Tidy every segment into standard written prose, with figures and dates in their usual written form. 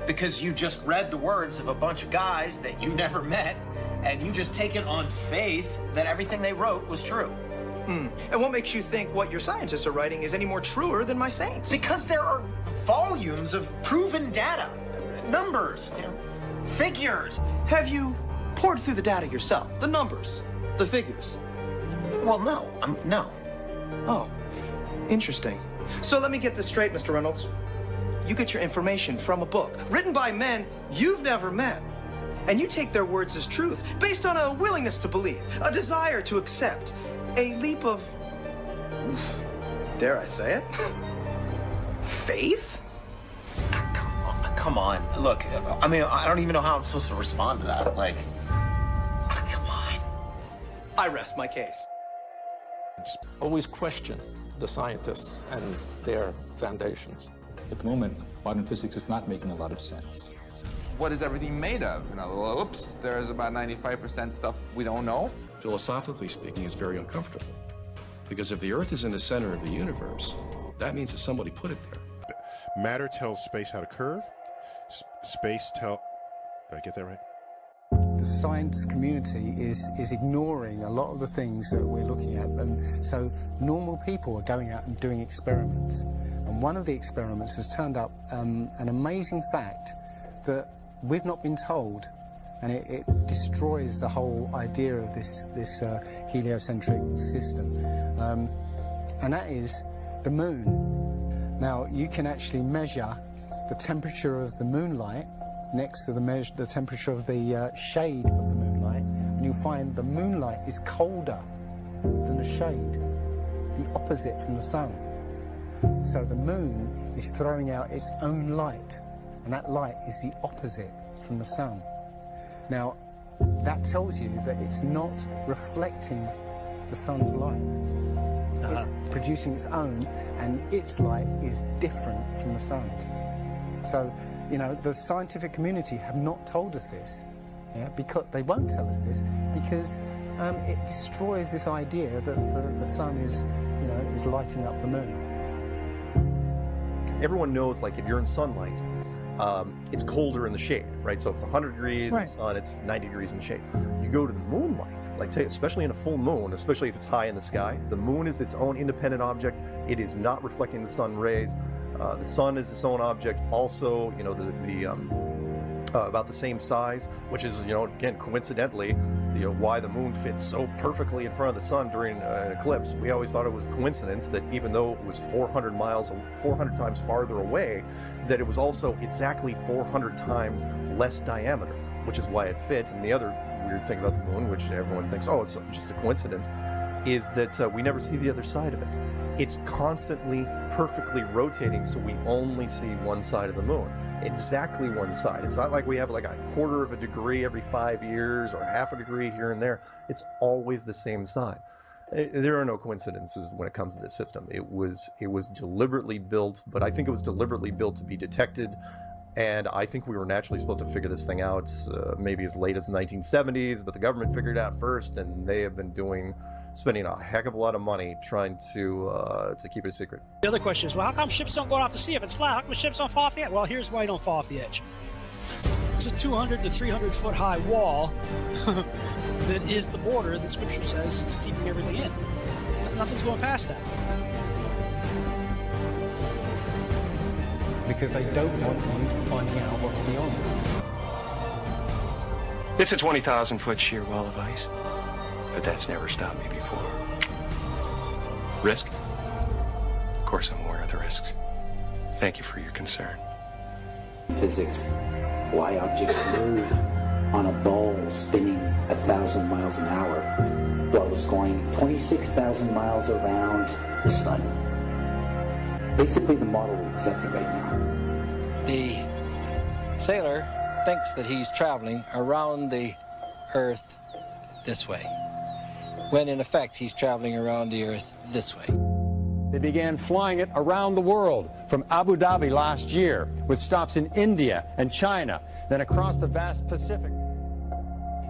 because you just read the words of a bunch of guys that you never met, and you just take it on faith that everything they wrote was true. And what makes you think what your scientists are writing is any more truer than my saints? Because there are volumes of proven data, numbers, figures. Have you poured through the data yourself? The numbers, the figures? Well, no. No. Oh, interesting. So let me get this straight, Mr. Reynolds. You get your information from a book written by men you've never met, and you take their words as truth based on a willingness to believe, a desire to accept, a leap of, dare I say it, faith? Come on. Look, I mean, I don't even know how I'm supposed to respond to that. Like, come on. I rest my case. Always question the scientists and their foundations. At the moment, modern physics is not making a lot of sense. What is everything made of? Well, oops, there's about 95% stuff we don't know. Philosophically speaking, it's very uncomfortable. Because if the Earth is in the center of the universe, that means that somebody put it there. Matter tells space how to curve. Space tell... Did I get that right? The science community is ignoring a lot of the things that we're looking at, and so normal people are going out and doing experiments. And one of the experiments has turned up an amazing fact that we've not been told, and it destroys the whole idea of this heliocentric system, and that is the moon. Now, you can actually measure the temperature of the moonlight next to the temperature of the shade of the moonlight, and you'll find the moonlight is colder than the shade, the opposite from the sun. So the moon is throwing out its own light, and that light is the opposite from the sun. Now, that tells you that it's not reflecting the sun's light. It's producing its own, and its light is different from the sun's. So, you know, the scientific community have not told us this, because they won't tell us this, because it destroys this idea that the sun is, is lighting up the moon. Everyone knows, like, if you're in sunlight, it's colder in the shade, right? So if it's 100 degrees in the sun, it's 90 degrees in the shade. You go to the moonlight, like especially in a full moon, especially if it's high in the sky, the moon is its own independent object. It is not reflecting the sun rays. The sun is its own object. Also, about the same size, which is, again, coincidentally, why the moon fits so perfectly in front of the sun during an eclipse. We always thought it was a coincidence that even though it was 400 times farther away, that it was also exactly 400 times less diameter, which is why it fits. And the other weird thing about the moon, which everyone thinks, oh, it's just a coincidence, is that we never see the other side of it. It's constantly perfectly rotating, so we only see one side of the moon. Exactly one side. It's not like we have like a quarter of a degree every 5 years or half a degree here and there. It's always the same side. There are no coincidences when it comes to this system. It was deliberately built, but I think it was deliberately built to be detected. And I think we were naturally supposed to figure this thing out maybe as late as the 1970s, but the government figured it out first, and they have been spending a heck of a lot of money trying to keep it a secret. The other question is, well, how come ships don't go off the sea if it's flat? How come ships don't fall off the edge? Well, here's why you don't fall off the edge. There's a 200 to 300 foot high wall that is the border that Scripture says is keeping everything in. Nothing's going past that. Because they don't want you finding out what's beyond. It's a 20,000-foot sheer wall of ice, but that's never stopped me before. Risk? Of course I'm aware of the risks. Thank you for your concern. Physics. Why objects move on a ball spinning 1,000 miles an hour while it's going 26,000 miles around the sun. Basically the model we're accepting right now. The sailor thinks that he's traveling around the Earth this way, when in effect he's traveling around the Earth this way. They began flying it around the world, from Abu Dhabi last year, with stops in India and China, then across the vast Pacific.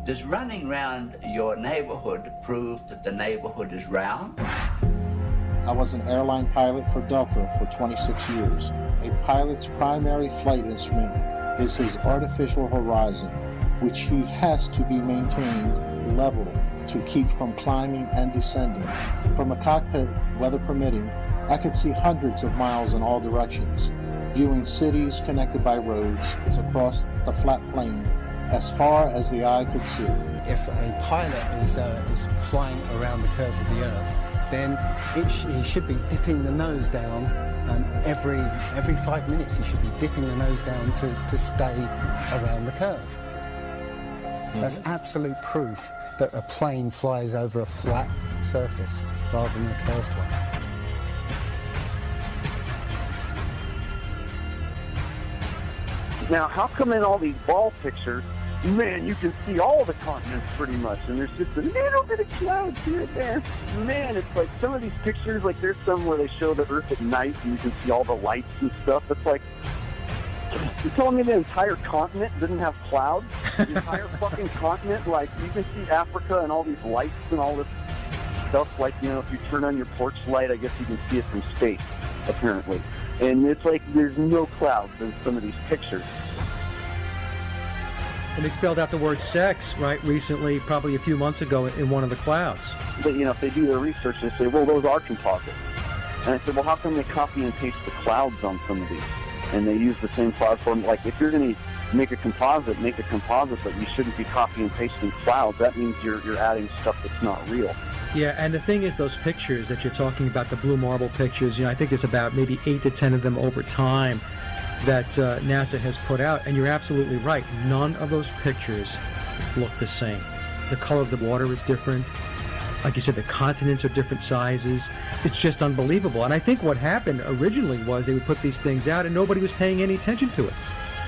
Does running around your neighborhood prove that the neighborhood is round? I was an airline pilot for Delta for 26 years. A pilot's primary flight instrument is his artificial horizon, which he has to be maintained level to keep from climbing and descending. From a cockpit, weather permitting, I could see hundreds of miles in all directions, viewing cities connected by roads across the flat plain as far as the eye could see. If a pilot is flying around the curve of the Earth, then he should be dipping the nose down every 5 minutes. He should be dipping the nose down to stay around the curve. That's absolute proof that a plane flies over a flat surface rather than a curved one. Now, how come in all these ball pictures, man, you can see all the continents pretty much, and there's just a little bit of clouds here and there. Man, it's like some of these pictures, like there's some where they show the Earth at night and you can see all the lights and stuff. It's like, you're telling me the entire continent didn't have clouds? The entire fucking continent, like you can see Africa and all these lights and all this stuff. Like, you know, if you turn on your porch light, I guess you can see it from space, apparently. And it's like there's no clouds in some of these pictures. And they spelled out the word sex, right, recently, probably a few months ago in one of the clouds. But, you know, if they do their research, they say, well, those are composites. And I said, well, how come they copy and paste the clouds on some of these? And they use the same cloud form. Like, if you're going to make a composite, but you shouldn't be copying and pasting clouds. That means you're adding stuff that's not real. Yeah, and the thing is, those pictures that you're talking about, the blue marble pictures, you know, I think there's about maybe 8 to 10 of them over time that NASA has put out, and you're absolutely right. None of those pictures look the same. The color of the water is different. Like you said, the continents are different sizes. It's just unbelievable. And I think what happened originally was they would put these things out and nobody was paying any attention to it,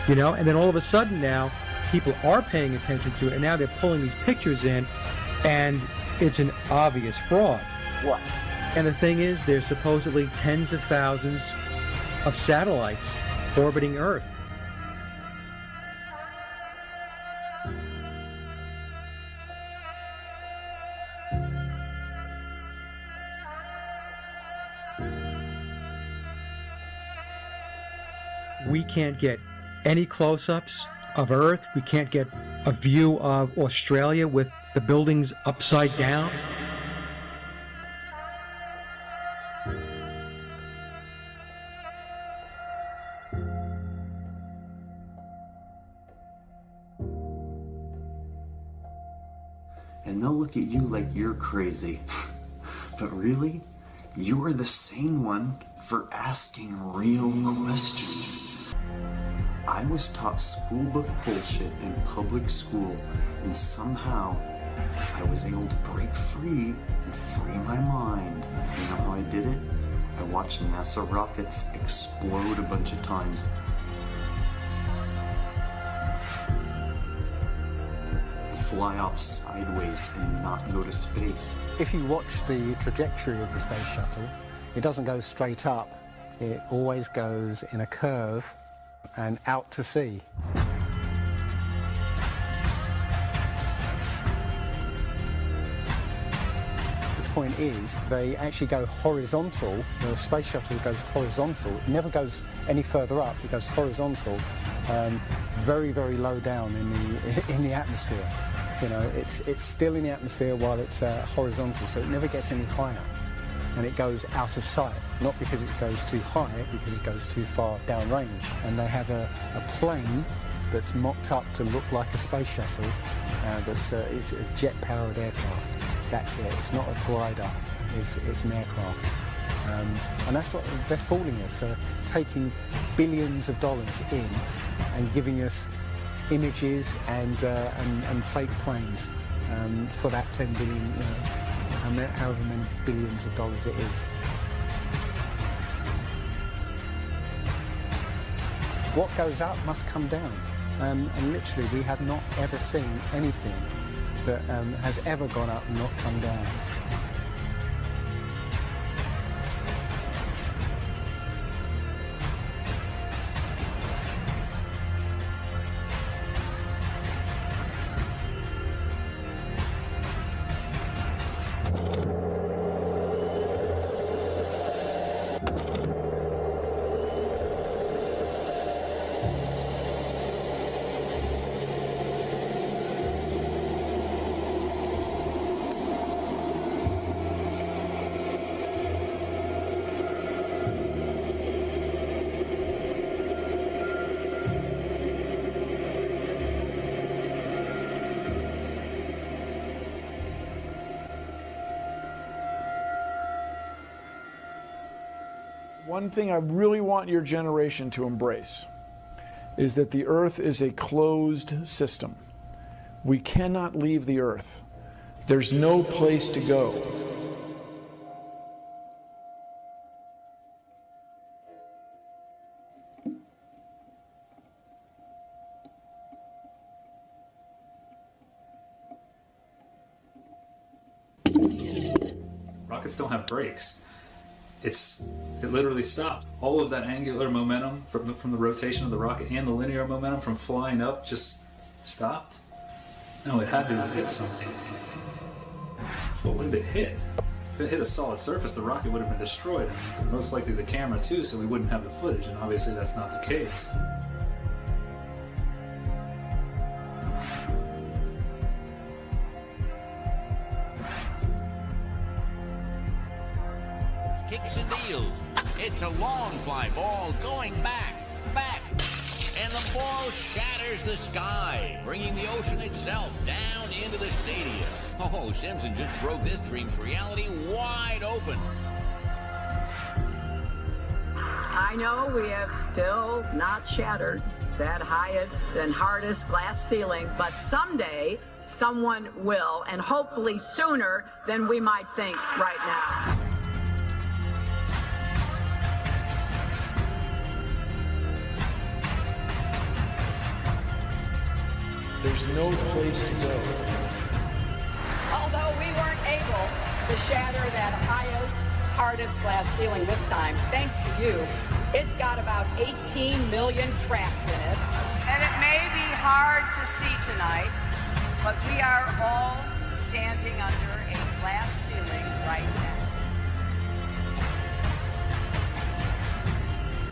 you know? And then all of a sudden now, people are paying attention to it, and now they're pulling these pictures in, and it's an obvious fraud. What? And the thing is, there's supposedly tens of thousands of satellites orbiting Earth. We can't get any close-ups of Earth. We can't get a view of Australia with the buildings upside down. And they'll look at you like you're crazy. But really, you're the sane one for asking real questions. I was taught schoolbook bullshit in public school, and somehow I was able to break free and free my mind. You know how I did it? I watched NASA rockets explode a bunch of times. Fly off sideways and not go to space. If you watch the trajectory of the space shuttle, it doesn't go straight up. It always goes in a curve and out to sea. The point is, they actually go horizontal. The space shuttle goes horizontal. It never goes any further up. It goes horizontal, very, very low down in the atmosphere. You know, it's still in the atmosphere while it's horizontal, so it never gets any higher. And it goes out of sight, not because it goes too high, because it goes too far downrange. And they have a plane that's mocked up to look like a space shuttle. It's a jet-powered aircraft. That's it. It's not a glider. It's an aircraft. And that's what they're fooling us, taking billions of dollars in and giving us images and fake planes for that 10 billion, you know, however many billions of dollars it is. What goes up must come down, and literally we have not ever seen anything that has ever gone up and not come down. One thing I really want your generation to embrace is that the Earth is a closed system. We cannot leave the Earth. There's no place to go. Rockets don't have brakes. It literally stopped. All of that angular momentum from the rotation of the rocket and the linear momentum from flying up just stopped. No, it had to have hit something. But what did it hit? If it hit a solid surface, the rocket would have been destroyed, and most likely the camera too, so we wouldn't have the footage, and obviously that's not the case. Kicks and deals. It's a long fly ball going back, and the ball shatters the sky, bringing the ocean itself down into the stadium. Oh, Simpson just broke this dream's reality wide open. I know we have still not shattered that highest and hardest glass ceiling, but someday someone will, and hopefully sooner than we might think right now. There's no place to go. Although we weren't able to shatter that highest, hardest glass ceiling this time, thanks to you, it's got about 18 million cracks in it. And it may be hard to see tonight, but we are all standing under a glass ceiling right now.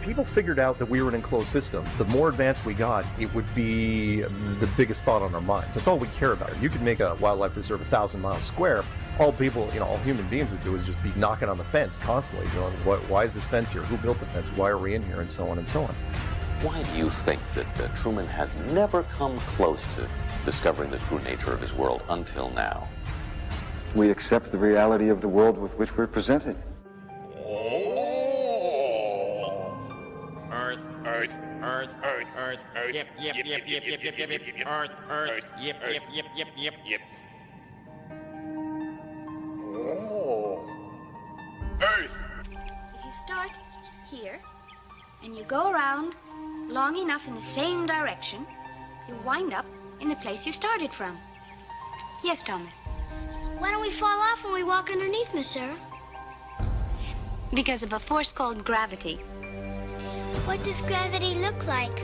People figured out that we were an enclosed system. The more advanced we got, it would be the biggest thought on our minds. That's all we care about. You could make a wildlife preserve 1,000 miles square. All people, all human beings would do is just be knocking on the fence constantly. Why is this fence here? Who built the fence? Why are we in here? And so on and so on. Why do you think that Truman has never come close to discovering the true nature of his world until now? We accept the reality of the world with which we're presented. Earth. Yep. Earth. Yep. Oh. Earth. If you start here and you go around long enough in the same direction, you wind up in the place you started from. Yes, Thomas. Why don't we fall off when we walk underneath, Miss Sarah? Because of a force called gravity. What does gravity look like?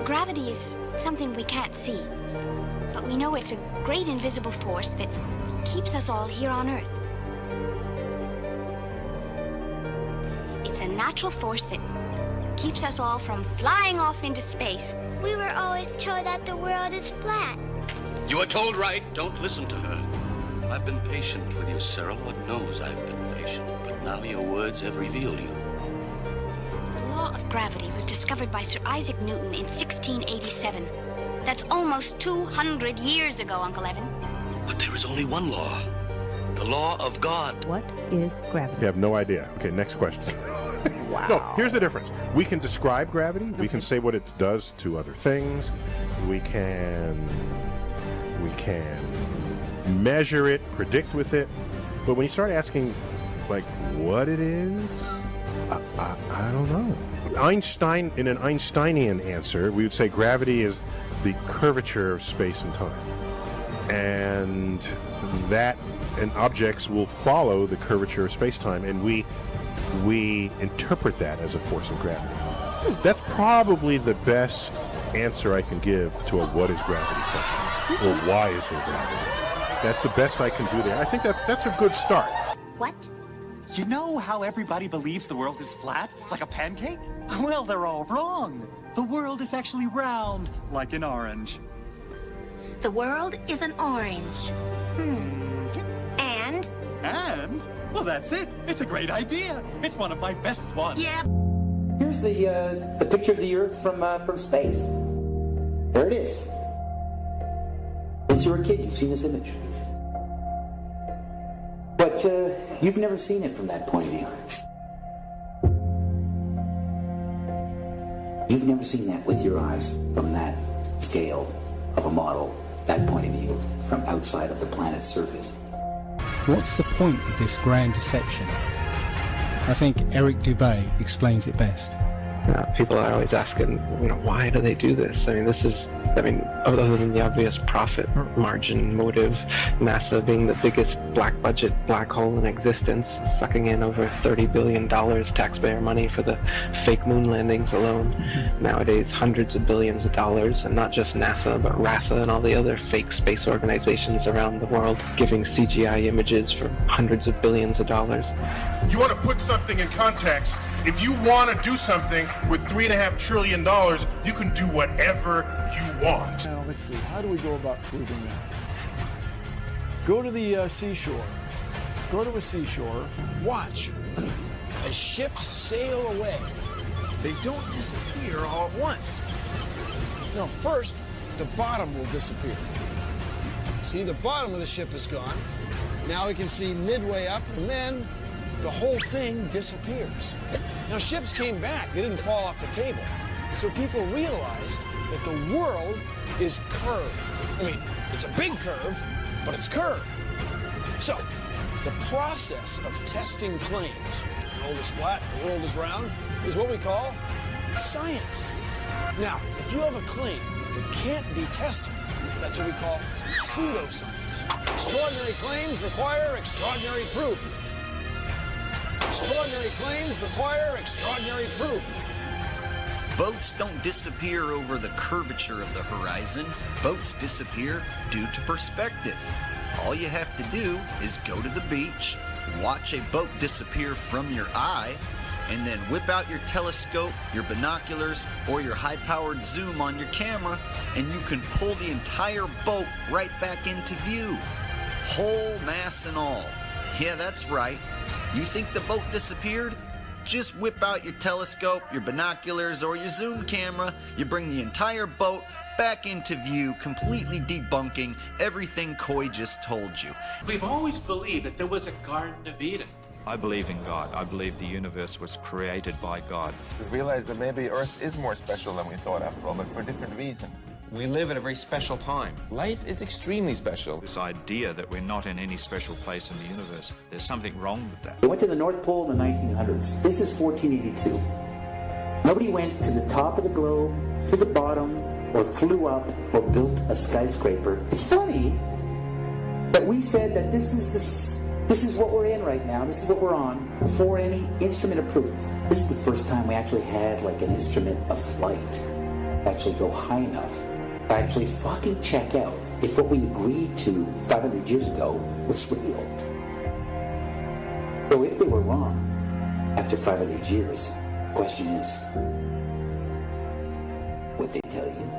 Gravity is something we can't see, but we know it's a great invisible force that keeps us all here on Earth. It's a natural force that keeps us all from flying off into space. We were always told that the world is flat. You were told right. Don't listen to her. I've been patient with you, Sarah. Lord knows I've been patient. But now your words have revealed you. The law of gravity was discovered by Sir Isaac Newton in 1687. That's almost 200 years ago, Uncle Evan. But there is only one law. The law of God. What is gravity? You have no idea. Okay, next question. Wow. No, here's the difference. We can describe gravity. Okay. We can say what it does to other things. We can measure it, predict with it. But when you start asking, like, what it is, I don't know. Einstein, in an Einsteinian answer, we would say gravity is the curvature of space and time. And objects will follow the curvature of space-time, and we interpret that as a force of gravity. That's probably the best answer I can give to a what is gravity question, or why is there gravity. That's the best I can do there. I think that's a good start. What? You know how everybody believes the world is flat, like a pancake? Well, they're all wrong. The world is actually round, like an orange. The world is an orange. And? And? Well, that's it. It's a great idea. It's one of my best ones. Yeah. Here's the picture of the Earth from space. There it is. Since you were a kid, you've seen this image. But you've never seen it from that point of view. You've never seen that with your eyes from that scale of a model, that point of view, from outside of the planet's surface. What's the point of this grand deception? I think Eric Dubay explains it best. People are always asking, why do they do this? Other than the obvious profit margin motive, NASA being the biggest black budget black hole in existence, sucking in over $30 billion taxpayer money for the fake moon landings alone. Nowadays, hundreds of billions of dollars, and not just NASA, but RASA and all the other fake space organizations around the world giving CGI images for hundreds of billions of dollars. You want to put something in context. If you want to do something with $3.5 trillion, you can do whatever you want. Now, let's see. How do we go about proving that? Go to the seashore. Go to a seashore. Watch. As ships sail away, they don't disappear all at once. No, first, the bottom will disappear. See, the bottom of the ship is gone. Now we can see midway up, and then the whole thing disappears. Now, ships came back. They didn't fall off the table. So people realized that the world is curved. It's a big curve, but it's curved. So, the process of testing claims, the world is flat, the world is round, is what we call science. Now, if you have a claim that can't be tested, that's what we call pseudoscience. Extraordinary claims require extraordinary proof. Extraordinary claims require extraordinary proof. Boats don't disappear over the curvature of the horizon. Boats disappear due to perspective. All you have to do is go to the beach, watch a boat disappear from your eye, and then whip out your telescope, your binoculars, or your high-powered zoom on your camera, and you can pull the entire boat right back into view. Whole mass and all. Yeah, that's right. You think the boat disappeared? Just whip out your telescope, your binoculars, or your zoom camera. You bring the entire boat back into view, completely debunking everything Coy just told you. We've always believed that there was a Garden of Eden. I believe in God. I believe the universe was created by God. We realized that maybe Earth is more special than we thought after all, but for a different reason. We live at a very special time. Life is extremely special. This idea that we're not in any special place in the universe, there's something wrong with that. They went to the North Pole in the 1900s. This is 1482. Nobody went to the top of the globe, to the bottom, or flew up, or built a skyscraper. It's funny that we said that this is what we're in right now. This is what we're on before any instrument of proof. This is the first time we actually had like an instrument of flight. Actually go high enough. Actually fucking check out if what we agreed to 500 years ago was real. So if they were wrong after 500 years, the question is, would they tell you?